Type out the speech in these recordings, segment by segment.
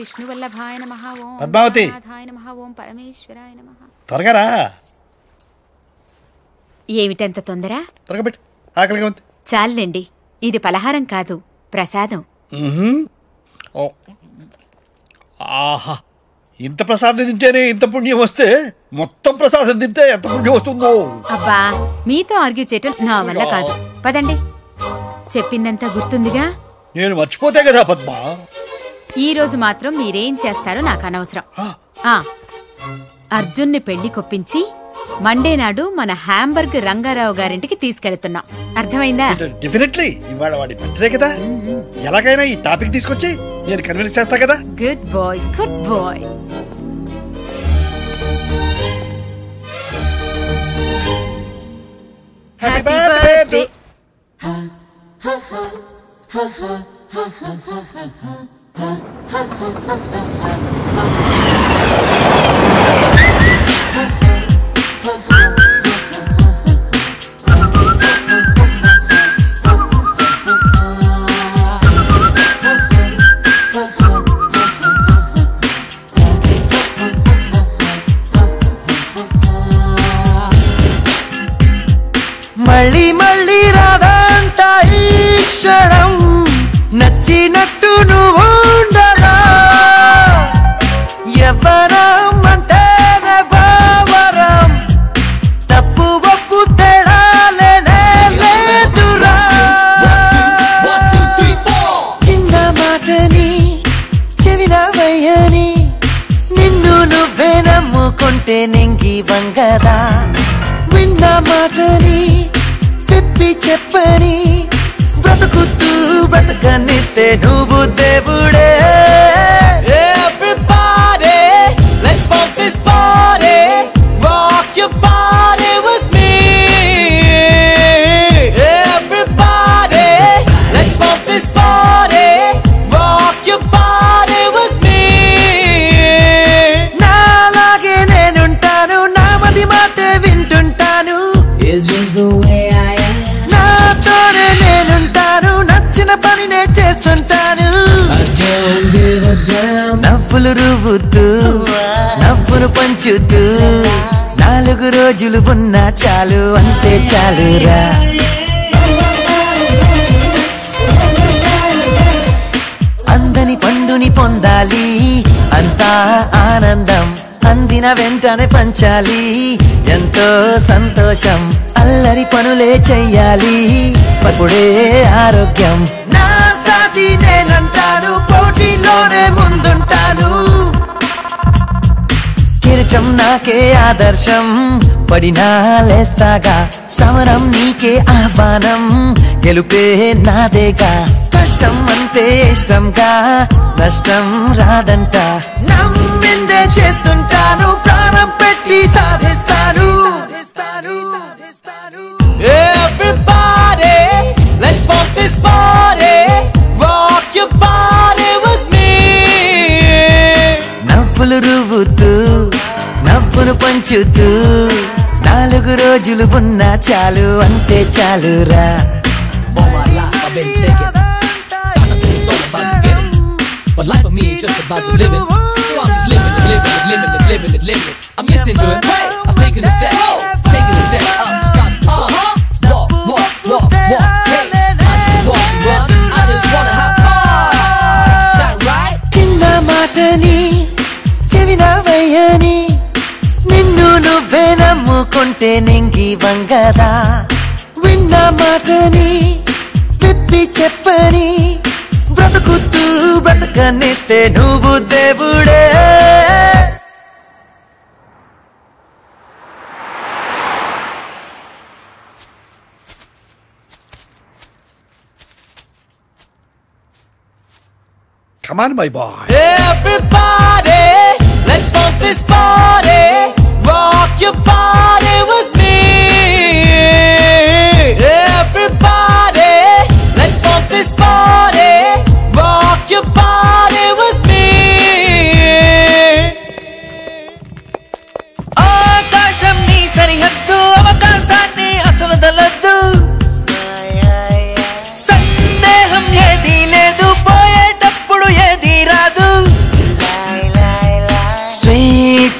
విష్ణువల్లభాయ నమః. ఓం పద్మావతి నాథాయ నమః. ఓం పరమేశ్వరాయ నమః. త్వరగా రా. ఏమిటంత తొందర? త్వరగా పెట్టు, ఆకలిగా ఉంది. చాలండి, ఇది పలహారం కాదు, ప్రసాదం. ఆహా, ఇంత ప్రసాదం తింటేనే ఇంత పుణ్యం వస్తే మొత్తం ప్రసాదం తింటే ఎంత పుణ్యం వస్తుందో. అబ్బా, మీతో ఆర్గ్యూ చేయటం నా వల్ల కాదు. పదండి, చెప్పిందంతా గుర్తుందిగా? నేను మర్చిపోతే కదా పద్మ. ఈ రోజు మాత్రం మీరేం చేస్తారో నాకు అనవసరం. అర్జున్ని పెళ్లి కొప్పించి మండే నాడు మన హ్యాంబర్గ్ రంగారావు గారింటికి తీసుకెళ్తున్నాం. అర్థమైందా? డెఫినెట్లీ. ఇవాళ వాడి బర్త్డే కదా, ఎలాగైనా ఈ టాపిక్ తీసుకొచ్చి నేను కన్విన్స్ చేస్తా కదా. Good boy, good boy. Happy birthday. మళ్ళీ మళ్ళీ రాదంట ఈ క్షణం, నచ్చినట్టు నువ్వు ఉండరా, ఎవరం అంటేనే భావరం, తప్పు ఒప్పు తేడాలే లేదురా. చిన్న మాటని చెవిన వయ్యని, నిన్ను నువ్వే నమ్ముకుంటే నింగి వంగదా, విన్న మాటని చెప్పి చెప్పని, బ్రతుకుతూ బ్రతకనిస్తే నువ్వు దేవుడే. Everybody, let's funk this party, rock your body with me. Everybody, let's funk this party, rock your body with me. నాలాగే నేనుంటాను, నా మది మాటే వింటుంటాను. It's just the way I am. నాతోనే నేనుంటాను, నచ్చిన పనినే చేస్తుంటాను. నవ్వులు రువ్వుతూ నవ్వును పంచుతూ, 4 రోజులు ఉన్నా చాలు, అంతే చాలురా. అందని పండుని పొందాలి, అంతా ఆనందం, అందిన వెంటనే పంచాలి, ఎంతో సంతోషం, అల్లరి పనులే చెయ్యాలి, అప్పుడే ఆరోగ్యం. నా సాటి నేనంటాను, పోటీలోనే ముందుంటాను, కిరీటం నాకే ఆదర్శం, పడినా లేస్తాగా, సమరం నీకే ఆహ్వానం, గెలుపే నాదేగా, కష్టం అంటే ఇష్టంగా, నష్టం రాదంట, నమ్మిందే చేస్తుంటాను, ప్రాణం పెట్టి సాధిస్తాను. Everybody, let's funk this party, rock your body with me. నవ్వులు రువ్వుతూ నవ్వును పంచుతూ, 4 రోజులు ఉన్నా చాలు, అంతే చాలురా. But life for me is just about the living, so I'm just living it. I'm just enjoying. Hey, I've taken a step, up, stop, walk. Hey, I just walk and run. I just wanna have fun. That right? చిన్న మాటని చెవిన వయ్యని, నిన్ను నువ్వే నమ్ముకుంటే నింగి వంగదా, విన్న మాటని విప్పి చెప్పని, బ్రతుకుతూ బ్రతకనిస్తే నువ్వు దేవుడే. Come on, my boy. Everybody, let's funk this party, rock your body with me. Everybody, let's funk this party,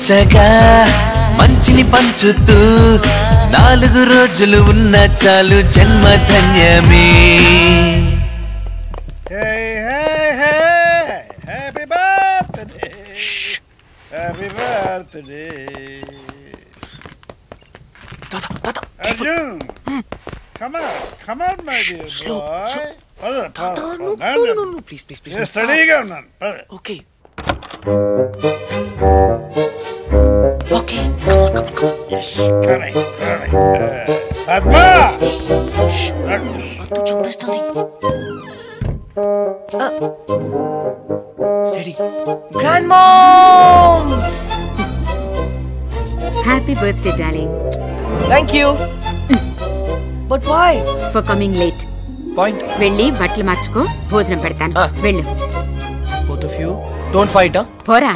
వెచ్చగా మంచిని పంచుతూ 4 రోజులు ఉన్న చాలు జన్మ ధన్యమే. Happy birthday happy birthday Arjun come on my dear boy. No, please. స్టడీగా ఉన్నాను. Okay. Yes, correct. Padma Steady. Grandmom! Happy birthday darling. Thank you. But why? For coming late. Point. వెళ్ళి బట్టలు మార్చుకో, భోజనం పెడతాను. వెళ్ళు. Both of you. Don't fight, huh? పోరా.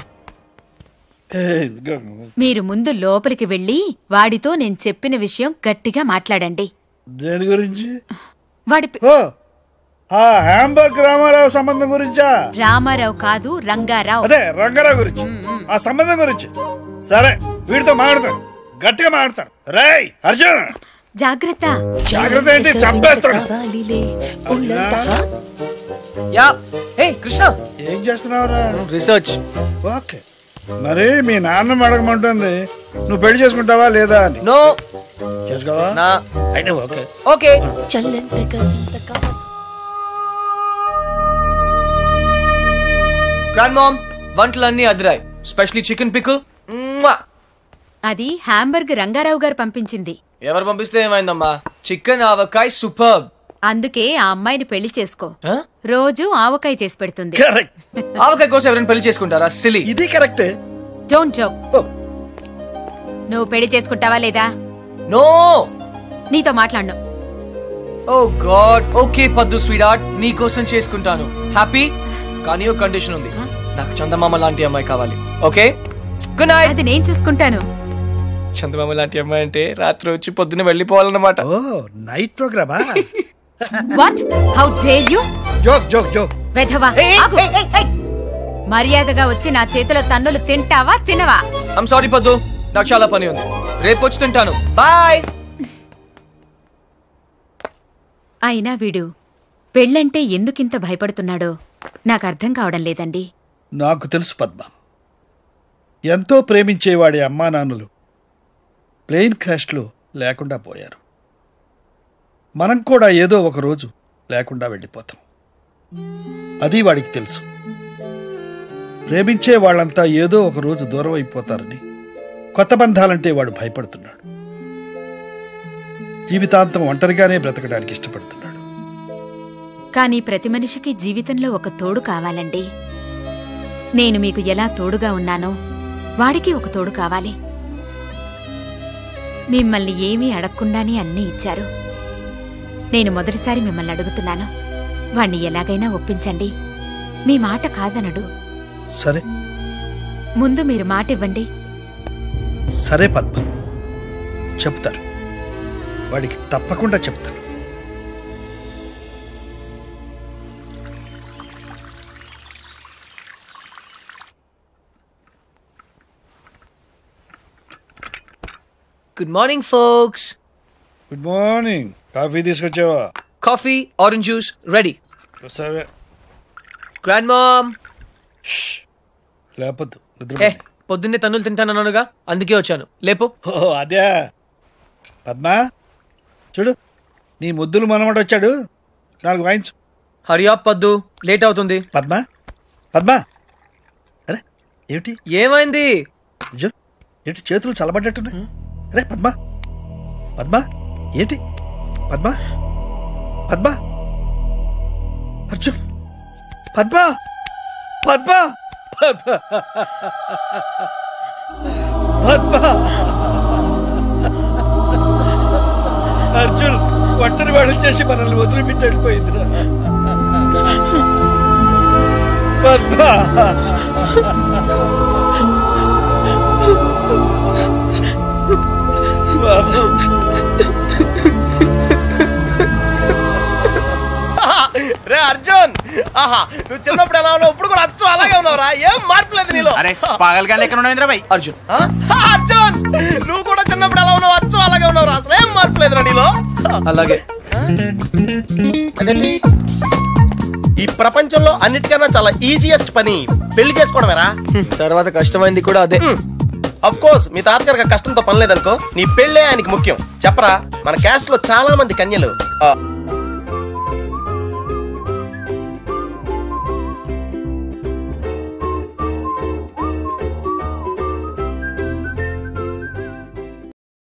మీరు ముందు లోపలికి వెళ్ళి వాడితో నేను చెప్పిన విషయం గట్టిగా మాట్లాడండి. దేని గురించి? వాడి హ్యాంబర్గ్ రామారావు సంబంధం గురించా? రామారావు కాదు, రంగారావు. అదే రంగారావు గురించి. ఆ సంబంధం గురించి. సరే, వీడితో మాట్లాడతాను, గట్టిగా మాట్లాడతాను. రేయ్ అర్జున్, జాగ్రత్త. జాగ్రత్త ఏంటి, చంపేస్తాను. Yeah. Hey, Krishna. ఏం చేస్తున్నావురా? Research. ఓకే, మరి మీ నాన్న అడగమంటుంది నువ్వు పెళ్లి చేసుకుంటావా లేదా అని. No. చేసుకోవా? Nah. అయితే ఓకే. Okay. Grandmom, వంటలన్నీ అదిరాయి. Specially chicken pickle. అది హ్యాంబర్గ్ రంగారావు గారు పంపించింది. ఎవరు పంపిస్తే ఏమైందమ్మా? Chicken avakaya super. అందుకే ఆ అమ్మాయిని పెళ్లి చేసుకో. రోజు ఆవకాయ చేసి పెడుతుంది. కరెక్ట్. ఆవకాయ కోసం ఎవరైనా పెళ్లి చేసుకుంటారా? సిలీ. ఇది కరెక్టే. Don't joke. నువ్వు పెళ్లి చేసుకుంటావా లేదా? నో. నీతో మాట్లాడను. ఓ గాడ్. ఓకే పద్దు స్వీట్, నీ కోసం చేసుకుంటాను. హ్యాపీ? కానీ ఒక కండిషన్ ఉంది. నాకు చందమామ లాంటి అమ్మాయి కావాలి. Okay, good night. అది నేను చూసుకుంటాను. చందమామ లాంటి అమ్మాయి అంటే రాత్రి వచ్చి పొద్దున్న వెళ్ళిపోవాలన్నమాట. ఓ, నైట్ ప్రోగ్రామా? What? How dare you? Joke. వెధవా, ఆగు. మర్యాదగా వచ్చి నా చేతిలో తన్నులు తింటావా తినవా? ఐమ్ సారీ పద్దు, నాకు చాలా పని ఉంది. రేపు వచ్చి తింటాను. బాయ్. అయినా వీడు పెళ్ళంటే ఎందుకింత భయపడుతున్నాడో నాకు అర్థం కావడం లేదండి. నాకు తెలుసు పద్మ. ఎంతో ప్రేమించేవాడి అమ్మా నాన్నలు ప్లేన్ క్రాష్లో లేకుండా పోయారు. మనం కూడా ఏదో ఒక రోజు లేకుండా వెళ్ళిపోతాం. అది వాడికి తెలుసు. ప్రేమించే వాళ్ళంతా ఏదో ఒక రోజు దూరం అయిపోతారని కొత్త బంధాలంటే వాడు భయపడుతున్నాడు. జీవితాంతం ఒంటరిగానే బ్రతకడానికి ఇష్టపడుతున్నాడు. కానీ ప్రతి మనిషికి జీవితంలో ఒక తోడు కావాలండి. నేను మీకు ఎలా తోడుగా ఉన్నానో వాడికి ఒక తోడు కావాలి. మిమ్మల్ని ఏమీ అడగకుండానే అన్నీ ఇచ్చారు. నేను మొదటిసారి మిమ్మల్ని అడుగుతున్నాను. వాణ్ణి ఎలాగైనా ఒప్పించండి. మీ మాట కాదనడు. సరే, ముందు మీరు మాట ఇవ్వండి. సరే పద్మ, చెప్తారు. వాడికి తప్పకుండా చెప్తాను. Good morning folks. Good morning. Coffee తీసుకొచ్చావా? Coffee, orange juice ready. సరే. Grand mom. లేపొద్దు, పొద్దున్నే తన్నులు తింటానన్నానుగా, అందుకే వచ్చాను. లేపు. ఓ అదే. పద్మా చూడు, నీ ముద్దులు మనమడు వచ్చాడు. 4 వాయించు. హరియా పద్దు, లేట్ అవుతుంది. పద్మా పద్మా, అరే ఏమిటి? ఏమైంది? ఏంటి చేతులు చల్లబడ్డట్టున్నాయి? అరే పద్మా పద్మా, ఏంటి? పద్మా పద్మా, అర్జున్, పద్మా పద్మా పద్మా పద్మా. అర్జున్ ఒంటరి వాడు చేసి మనల్ని వదిలిపెట్టి వెళ్ళిపోయిందిరా. పద్మా బాబు. రే అర్జున్, ఆహా నువ్వు చిన్నప్పుడు ఎలా ఉన్నావు ఇప్పుడు కూడా అచ్చం అలాగే ఉన్నావురా, ఏం మార్పు లేదు నీలో. అరే పాగల్గా లెక్క ఉన్నావు భాయ్. అర్జున్ అర్జున్ నువ్వు కూడా చిన్నప్పుడు ఎలా ఉన్నావు అచ్చం అలాగే ఉన్నావురా, అసలు ఏం మార్పు లేదురా నీలో. అలాగే. అదేంటి ఈ ప్రపంచంలో అన్నిటికన్నా చాలా ఈజియెస్ట్ పని పెళ్లి చేసుకోవడమేరా. తర్వాత కష్టమైంది కూడా అదే. అఫ్ కోర్స్ మీ తాతగారికి కష్టంతో పని లేదనుకో, నీ పెళ్ళే ఆయనకి ముఖ్యం. చెప్పరా, మన క్యాస్ట్ లో చాలా మంది కన్యలు